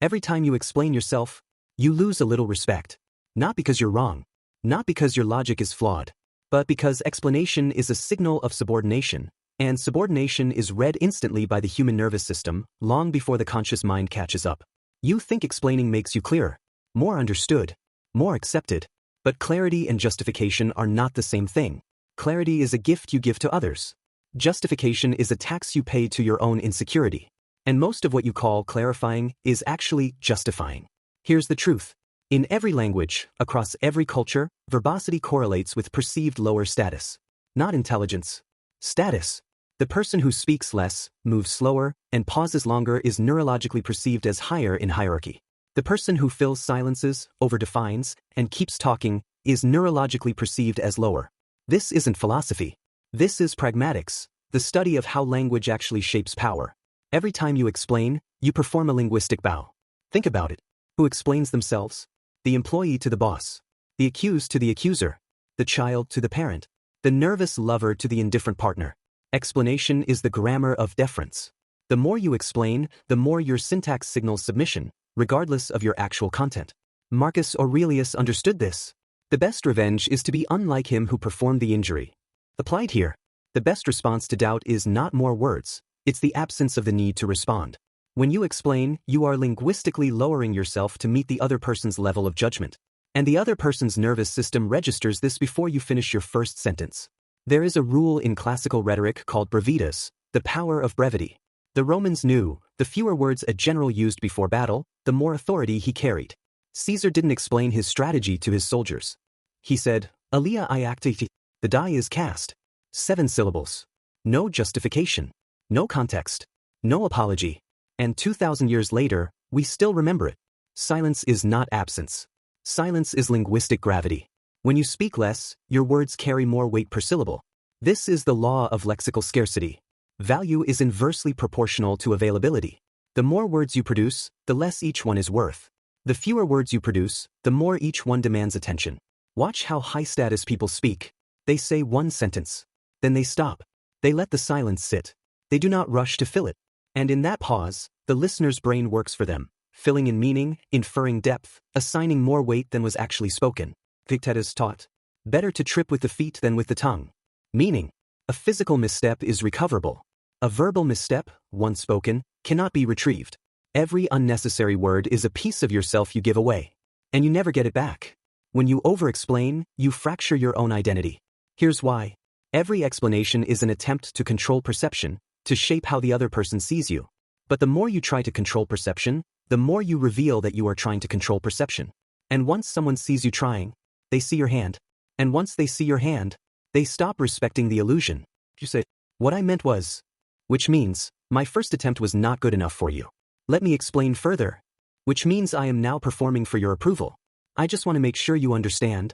Every time you explain yourself, you lose a little respect. Not because you're wrong, not because your logic is flawed, but because explanation is a signal of subordination, and subordination is read instantly by the human nervous system, long before the conscious mind catches up. You think explaining makes you clearer, more understood, more accepted, but clarity and justification are not the same thing. Clarity is a gift you give to others. Justification is a tax you pay to your own insecurity. And most of what you call clarifying is actually justifying. Here's the truth. In every language, across every culture, verbosity correlates with perceived lower status. Not intelligence. Status. The person who speaks less, moves slower, and pauses longer is neurologically perceived as higher in hierarchy. The person who fills silences, overdefines, and keeps talking is neurologically perceived as lower. This isn't philosophy. This is pragmatics, the study of how language actually shapes power. Every time you explain, you perform a linguistic bow. Think about it. Who explains themselves? The employee to the boss. The accused to the accuser. The child to the parent. The nervous lover to the indifferent partner. Explanation is the grammar of deference. The more you explain, the more your syntax signals submission, regardless of your actual content. Marcus Aurelius understood this. The best revenge is to be unlike him who performed the injury. Applied here, the best response to doubt is not more words, it's the absence of the need to respond. When you explain, you are linguistically lowering yourself to meet the other person's level of judgment. And the other person's nervous system registers this before you finish your first sentence. There is a rule in classical rhetoric called brevitas, the power of brevity. The Romans knew, the fewer words a general used before battle, the more authority he carried. Caesar didn't explain his strategy to his soldiers. He said, Alia iacti, the die is cast. 7 syllables. No justification. No context. No apology. And 2,000 years later, we still remember it. Silence is not absence. Silence is linguistic gravity. When you speak less, your words carry more weight per syllable. This is the law of lexical scarcity. Value is inversely proportional to availability. The more words you produce, the less each one is worth. The fewer words you produce, the more each one demands attention. Watch how high-status people speak. They say one sentence. Then they stop. They let the silence sit. They do not rush to fill it. And in that pause, the listener's brain works for them, filling in meaning, inferring depth, assigning more weight than was actually spoken. Epictetus taught, better to trip with the feet than with the tongue. Meaning, a physical misstep is recoverable. A verbal misstep, once spoken, cannot be retrieved. Every unnecessary word is a piece of yourself you give away. And you never get it back. When you over-explain, you fracture your own identity. Here's why. Every explanation is an attempt to control perception, to shape how the other person sees you. But the more you try to control perception, the more you reveal that you are trying to control perception. And once someone sees you trying, they see your hand. And once they see your hand, they stop respecting the illusion. You say, what I meant was, which means, my first attempt was not good enough for you. Let me explain further. Which means I am now performing for your approval. I just want to make sure you understand.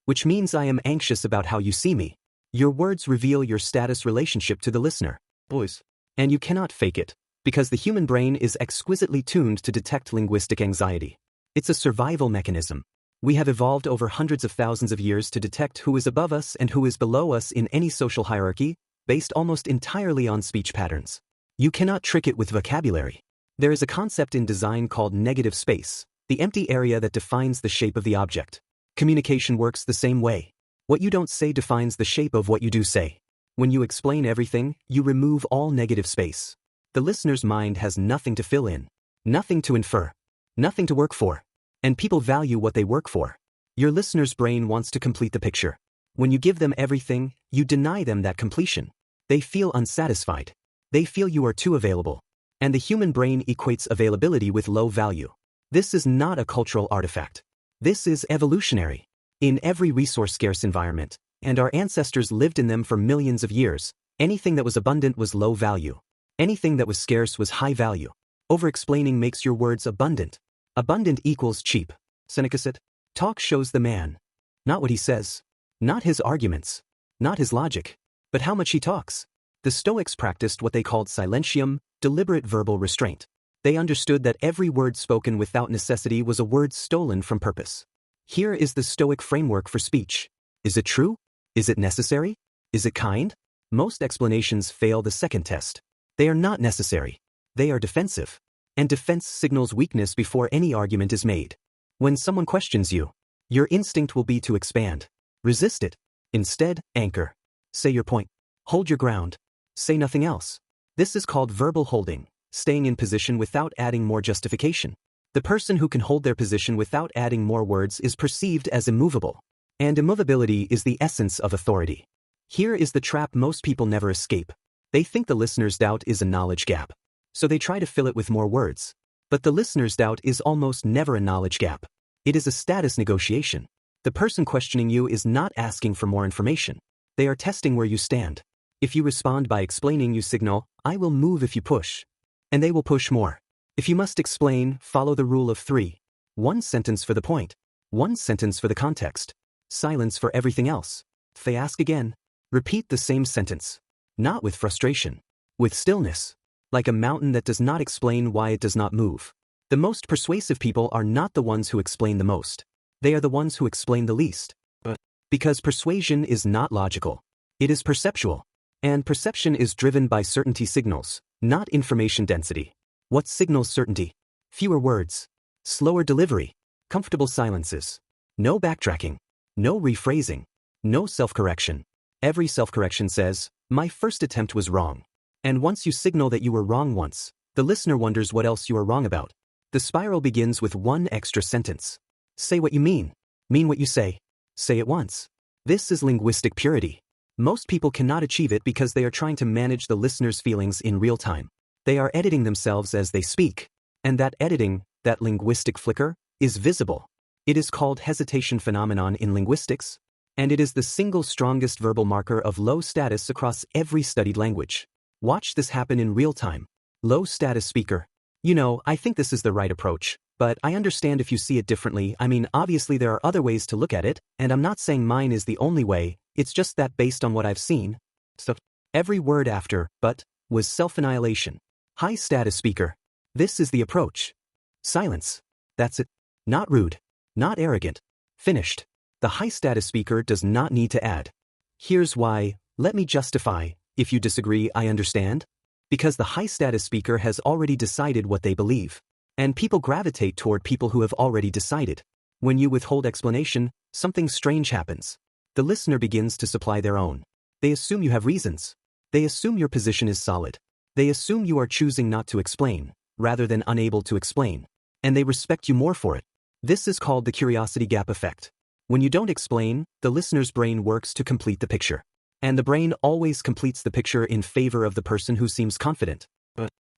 Which means I am anxious about how you see me. Your words reveal your status relationship to the listener. Boys. And you cannot fake it, because the human brain is exquisitely tuned to detect linguistic anxiety. It's a survival mechanism. We have evolved over hundreds of thousands of years to detect who is above us and who is below us in any social hierarchy, based almost entirely on speech patterns. You cannot trick it with vocabulary. There is a concept in design called negative space, the empty area that defines the shape of the object. Communication works the same way. What you don't say defines the shape of what you do say. When you explain everything, you remove all negative space. The listener's mind has nothing to fill in, nothing to infer, nothing to work for. And people value what they work for. Your listener's brain wants to complete the picture. When you give them everything, you deny them that completion. They feel unsatisfied. They feel you are too available. And the human brain equates availability with low value. This is not a cultural artifact. This is evolutionary. In every resource-scarce environment, and our ancestors lived in them for millions of years, anything that was abundant was low value. Anything that was scarce was high value. Over-explaining makes your words abundant. Abundant equals cheap. Seneca said, talk shows the man. Not what he says. Not his arguments. Not his logic. But how much he talks. The Stoics practiced what they called silentium, deliberate verbal restraint. They understood that every word spoken without necessity was a word stolen from purpose. Here is the Stoic framework for speech. Is it true? Is it necessary? Is it kind? Most explanations fail the second test. They are not necessary. They are defensive. And defense signals weakness before any argument is made. When someone questions you, your instinct will be to expand. Resist it. Instead, anchor. Say your point. Hold your ground. Say nothing else. This is called verbal holding, staying in position without adding more justification. The person who can hold their position without adding more words is perceived as immovable. And immovability is the essence of authority. Here is the trap most people never escape. They think the listener's doubt is a knowledge gap. So they try to fill it with more words. But the listener's doubt is almost never a knowledge gap. It is a status negotiation. The person questioning you is not asking for more information. They are testing where you stand. If you respond by explaining, you signal, "I will move if you push." And they will push more. If you must explain, follow the rule of 3. 1 sentence for the point. 1 sentence for the context. Silence for everything else. If they ask again, repeat the same sentence. Not with frustration. With stillness. Like a mountain that does not explain why it does not move. The most persuasive people are not the ones who explain the most. They are the ones who explain the least. Because persuasion is not logical. It is perceptual. And perception is driven by certainty signals, not information density. What signals certainty? Fewer words. Slower delivery. Comfortable silences. No backtracking. No rephrasing. No self-correction. Every self-correction says, "My first attempt was wrong." And once you signal that you were wrong once, the listener wonders what else you are wrong about. The spiral begins with 1 extra sentence. Say what you mean. Mean what you say. Say it once. This is linguistic purity. Most people cannot achieve it because they are trying to manage the listener's feelings in real time. They are editing themselves as they speak. And that editing, that linguistic flicker, is visible. It is called hesitation phenomenon in linguistics, and it is the single strongest verbal marker of low status across every studied language. Watch this happen in real time. Low status speaker. "You know, I think this is the right approach, but I understand if you see it differently. I mean, obviously there are other ways to look at it, and I'm not saying mine is the only way, it's just that based on what I've seen." So, every word after, "but," was self-annihilation. High status speaker. This is the approach. Silence. That's it. Not rude. Not arrogant. Finished. The high status speaker does not need to add. Here's why. Let me justify. If you disagree, I understand. Because the high status speaker has already decided what they believe. And people gravitate toward people who have already decided. When you withhold explanation, something strange happens. The listener begins to supply their own. They assume you have reasons. They assume your position is solid. They assume you are choosing not to explain, rather than unable to explain. And they respect you more for it. This is called the curiosity gap effect. When you don't explain, the listener's brain works to complete the picture. And the brain always completes the picture in favor of the person who seems confident.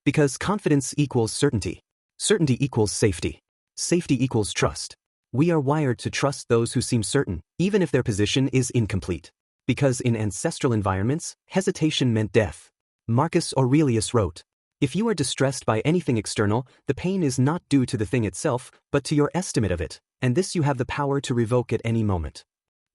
Because confidence equals certainty. Certainty equals safety. Safety equals trust. We are wired to trust those who seem certain, even if their position is incomplete. Because in ancestral environments, hesitation meant death. Marcus Aurelius wrote, "If you are distressed by anything external, the pain is not due to the thing itself, but to your estimate of it, and this you have the power to revoke at any moment."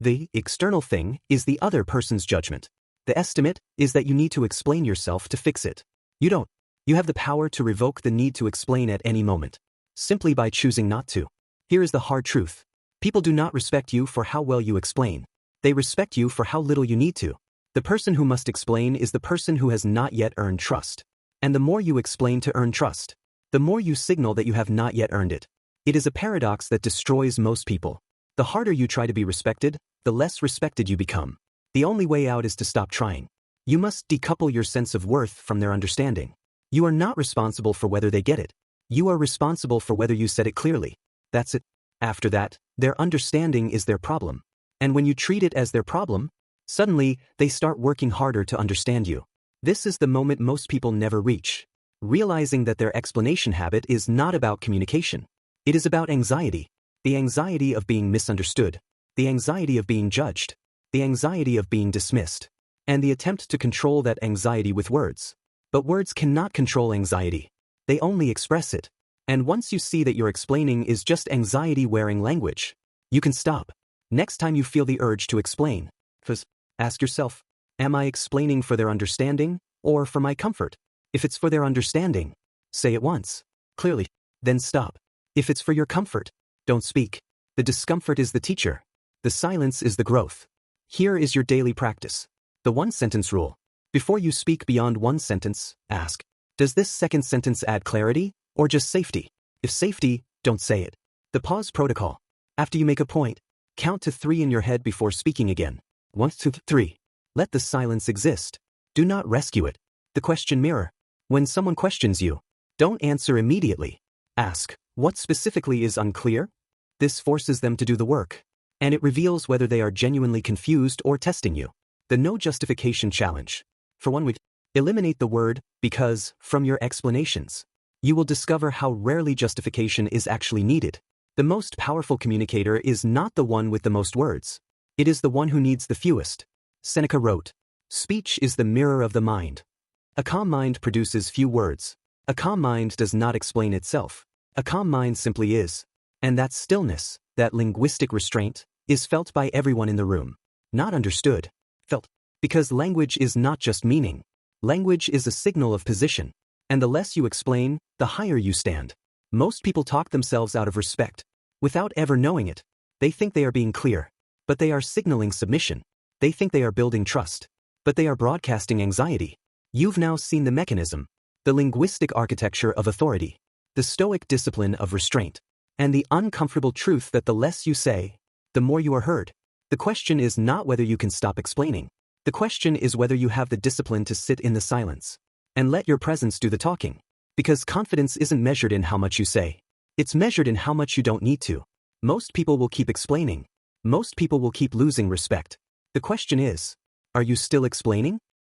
The external thing is the other person's judgment. The estimate is that you need to explain yourself to fix it. You don't. You have the power to revoke the need to explain at any moment, simply by choosing not to. Here is the hard truth. People do not respect you for how well you explain. They respect you for how little you need to. The person who must explain is the person who has not yet earned trust. And the more you explain to earn trust, the more you signal that you have not yet earned it. It is a paradox that destroys most people. The harder you try to be respected, the less respected you become. The only way out is to stop trying. You must decouple your sense of worth from their understanding. You are not responsible for whether they get it. You are responsible for whether you said it clearly. That's it. After that, their understanding is their problem. And when you treat it as their problem, suddenly, they start working harder to understand you. This is the moment most people never reach. Realizing that their explanation habit is not about communication. It is about anxiety. The anxiety of being misunderstood. The anxiety of being judged. The anxiety of being dismissed. And the attempt to control that anxiety with words. But words cannot control anxiety. They only express it. And once you see that your explaining is just anxiety wearing language, you can stop. Next time you feel the urge to explain, ask yourself, am I explaining for their understanding or for my comfort? If it's for their understanding, say it once, clearly, then stop. If it's for your comfort, don't speak. The discomfort is the teacher. The silence is the growth. Here is your daily practice. The 1-sentence rule. Before you speak beyond 1 sentence, ask, does this second sentence add clarity, Or just safety? If safety, don't say it. The pause protocol. After you make a point, count to 3 in your head before speaking again. 1, 2, 3. Let the silence exist. Do not rescue it. The question mirror. When someone questions you, don't answer immediately. Ask, what specifically is unclear? This forces them to do the work, and it reveals whether they are genuinely confused or testing you. The no justification challenge. For 1 week, eliminate the word because from your explanations. You will discover how rarely justification is actually needed. The most powerful communicator is not the one with the most words. It is the one who needs the fewest. Seneca wrote, "Speech is the mirror of the mind." A calm mind produces few words. A calm mind does not explain itself. A calm mind simply is. And that stillness, that linguistic restraint, is felt by everyone in the room. Not understood. Felt. Because language is not just meaning. Language is a signal of position. And the less you explain, the higher you stand. Most people talk themselves out of respect. Without ever knowing it, they think they are being clear. But they are signaling submission. They think they are building trust. But they are broadcasting anxiety. You've now seen the mechanism. The linguistic architecture of authority. The stoic discipline of restraint. And the uncomfortable truth that the less you say, the more you are heard. The question is not whether you can stop explaining. The question is whether you have the discipline to sit in the silence. And let your presence do the talking. Because confidence isn't measured in how much you say. It's measured in how much you don't need to. Most people will keep explaining. Most people will keep losing respect. The question is, are you still explaining?